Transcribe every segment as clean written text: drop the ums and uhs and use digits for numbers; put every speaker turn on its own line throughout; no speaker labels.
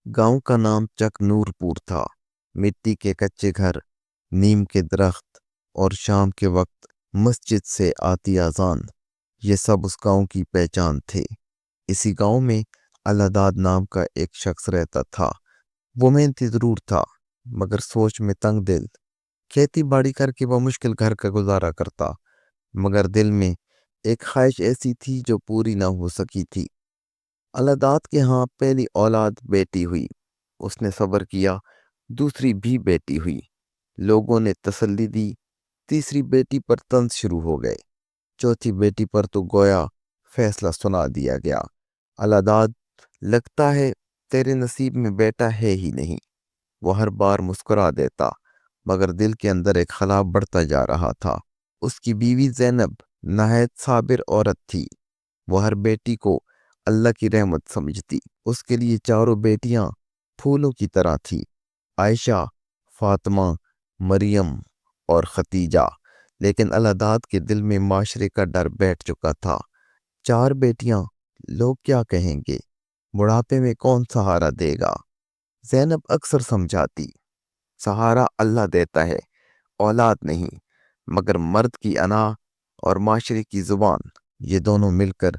गांव का नाम चक नूरपुर था। मिट्टी के कच्चे घर, नीम के दरख्त और शाम के वक्त मस्जिद से आती अजान, ये सब उस गांव की पहचान थे। इसी गांव में अल्लादाद नाम का एक शख्स रहता था। वो मेहनती जरूर था, मगर सोच में तंग दिल। खेती बाड़ी करके वो मुश्किल घर का गुजारा करता, मगर दिल में एक ख्वाहिश ऐसी थी जो पूरी ना हो सकी थी। अल्लादाद के यहाँ पहली औलाद बेटी हुई। उसने सब्र किया, दूसरी भी बेटी हुई। लोगों ने तसल्ली दी। तीसरी बेटी पर तंज शुरू हो गए। चौथी बेटी पर तो गोया फैसला सुना दिया गया। अल्लादाद, लगता है तेरे नसीब में बेटा है ही नहीं। वो हर बार मुस्कुरा देता, मगर दिल के अंदर एक खला बढ़ता जा रहा था। उसकी बीवी ज़ैनब नहायत साबिर औरत थी। वो हर बेटी को अल्लाह की रहमत समझती। उसके लिए चारों बेटियां फूलों की तरह थी, आयशा, फातिमा, मरियम और खतीजा। लेकिन अल्लादाद के दिल में माशरे का डर बैठ चुका था। चार बेटियां, लोग क्या कहेंगे? बुढ़ापे में कौन सहारा देगा? ज़ैनब अक्सर समझाती, सहारा अल्लाह देता है, औलाद नहीं। मगर मर्द की अना और माशरे की जुबान, ये दोनों मिलकर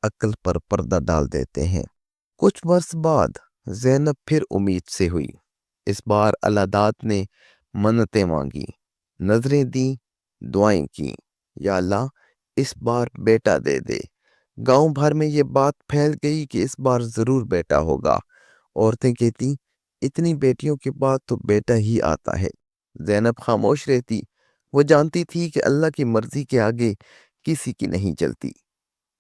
अक्ल पर पर्दा डाल देते हैं। कुछ वर्ष बाद ज़ैनब फिर उम्मीद से हुई। इस बार अल्लादाद ने मन्नतें मांगी, नजरें दी, दुआएं की, या अल्लाह इस बार बेटा दे दे। गांव भर में ये बात फैल गई कि इस बार जरूर बेटा होगा। औरतें कहती, इतनी बेटियों के बाद तो बेटा ही आता है। ज़ैनब खामोश रहती। वो जानती थी कि अल्लाह की मर्जी के आगे किसी की नहीं चलती।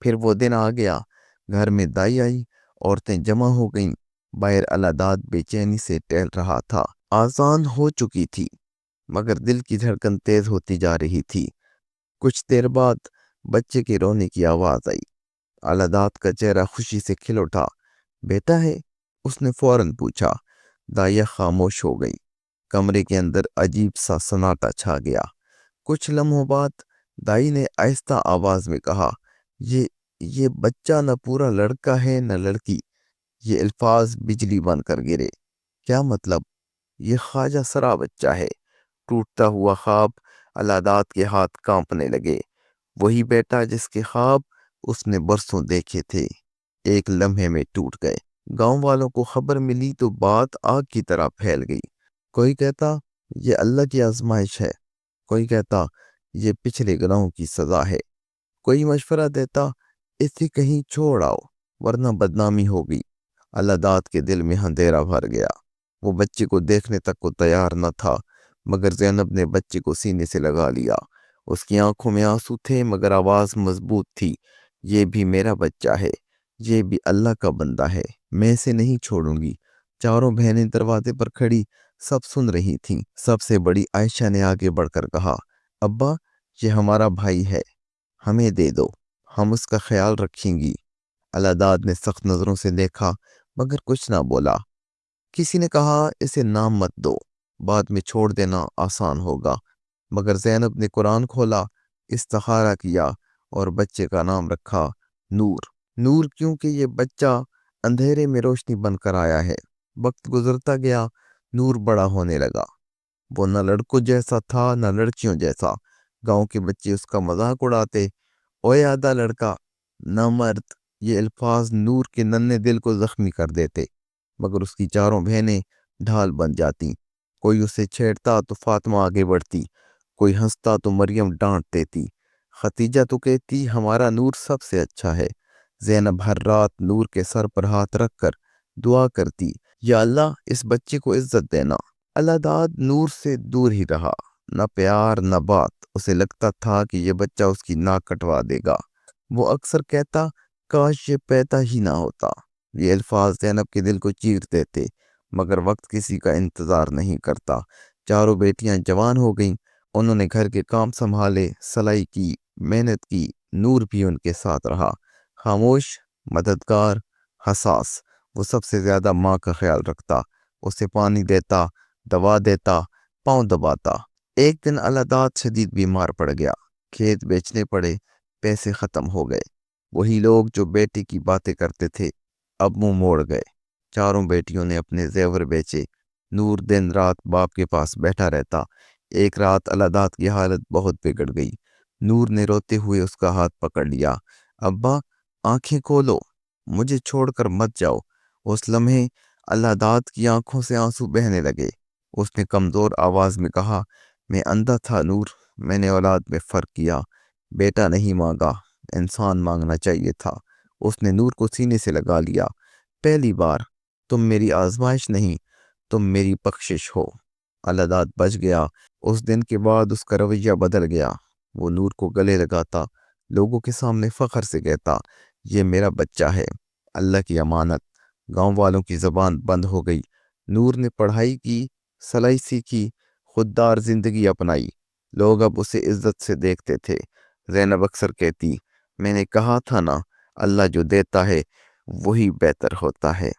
फिर वो दिन आ गया। घर में दाई आई, औरतें जमा हो गईं। बाहर अल्लादाद बेचैनी से टहल रहा था। आजान हो चुकी थी, मगर दिल की धड़कन तेज होती जा रही थी। कुछ देर बाद बच्चे के रोने की आवाज आई। अल्लादाद का चेहरा खुशी से खिल उठा। बेटा है? उसने फौरन पूछा। दाइया खामोश हो गई। कमरे के अंदर अजीब सा सन्नाटा छा गया। कुछ लम्हों बाद दाई ने आहिस्ता आवाज में कहा, ये बच्चा न पूरा लड़का है न लड़की। ये अल्फाज बिजली बनकर गिरे। क्या मतलब? ये ख्वाजा सरा बच्चा है। टूटता हुआ ख्वाब। अल्लादाद के हाथ कांपने लगे। वही बेटा जिसके ख्वाब उसने बरसों देखे थे, एक लम्हे में टूट गए। गांव वालों को खबर मिली तो बात आग की तरह फैल गई। कोई कहता ये अल्लाह की आजमाइश है, कोई कहता ये पिछले गुनाहों की सजा है, कोई मशवरा देता इसे कहीं छोड़ आओ वरना बदनामी होगी। अल्लादाद के दिल में अंधेरा भर गया। वो बच्चे को देखने तक को तैयार न था, मगर ज़ैनब ने बच्चे को सीने से लगा लिया। उसकी आंखों में आंसू थे, मगर आवाज मजबूत थी। ये भी मेरा बच्चा है, ये भी अल्लाह का बंदा है, मैं इसे नहीं छोड़ूंगी। चारों बहनें दरवाजे पर खड़ी सब सुन रही थीं। सबसे बड़ी आयशा ने आगे बढ़कर कहा, अब्बा, ये हमारा भाई है, हमें दे दो, हम उसका ख्याल रखेंगी। अल्लादाद ने सख्त नजरों से देखा, मगर कुछ ना बोला। किसी ने कहा, इसे नाम मत दो, बाद में छोड़ देना आसान होगा। मगर ज़ैनब ने कुरान खोला, इस्तिखारा किया और बच्चे का नाम रखा नूर। नूर क्योंकि ये बच्चा अंधेरे में रोशनी बनकर आया है। वक्त गुजरता गया, नूर बड़ा होने लगा। वो न लड़कों जैसा था न लड़कियों जैसा। गांव के बच्चे उसका मजाक उड़ाते, ओए आधा लड़का, न मर्द। ये अल्फाज नूर के नन्हे दिल को जख्मी कर देते। मगर उसकी चारों बहनें ढाल बन जाती। कोई उसे छेड़ता तो फातिमा आगे बढ़ती, कोई हंसता तो मरियम डांट देती। खतीजा तो कहती, हमारा नूर सबसे अच्छा है। ज़ैनब हर रात नूर के सर पर हाथ रखकर दुआ करती, या अल्लाह इस बच्चे को इज्जत देना। अल्लादाद नूर से दूर ही रहा, न प्यार न बात। उसे लगता था कि ये बच्चा उसकी नाक कटवा देगा। वो अक्सर कहता, काश ये पैदा ही ना होता। ये अल्फाज ज़ैनब के दिल को चीर देते, मगर वक्त किसी का इंतजार नहीं करता। चारों बेटियां जवान हो गईं। उन्होंने घर के काम संभाले, सलाई की, मेहनत की। नूर भी उनके साथ रहा, खामोश, मददगार, हसास। वो सबसे ज्यादा माँ का ख्याल रखता, उसे पानी देता, दवा देता, पाँव दबाता। एक दिन अल्लादाद शदीद बीमार पड़ गया। खेत बेचने पड़े, पैसे खत्म हो गए। वही लोग जो बेटे की बातें करते थे अब मुंह मोड़ गए। चारों बेटियों ने अपने जेवर बेचे। नूर दिन रात बाप के पास बैठा रहता। एक रात अलादात की हालत बहुत बिगड़ गई। नूर ने रोते हुए उसका हाथ पकड़ लिया। अब्बा, आंखें खोलो, मुझे छोड़कर मत जाओ। उस लम्हे अल्लादात की आंखों से आंसू बहने लगे। उसने कमजोर आवाज में कहा, मैं अंधा था नूर, मैंने औलाद में फर्क किया। बेटा नहीं मांगा, इंसान मांगना चाहिए था। उसने नूर को सीने से लगा लिया। पहली बार, तुम मेरी आजमाइश नहीं, तुम मेरी बख्शिश हो। अल्लादात बच गया। उस दिन के बाद उसका रवैया बदल गया। वो नूर को गले लगाता, लोगों के सामने फख्र से कहता, ये मेरा बच्चा है, अल्लाह की अमानत। गांव वालों की जबान बंद हो गई। नूर ने पढ़ाई की, सलाई सीखी, खुददार जिंदगी अपनाई। लोग अब उसे इज्जत से देखते थे। ज़ैनब अक्सर कहती, मैंने कहा था ना, अल्लाह जो देता है वही बेहतर होता है।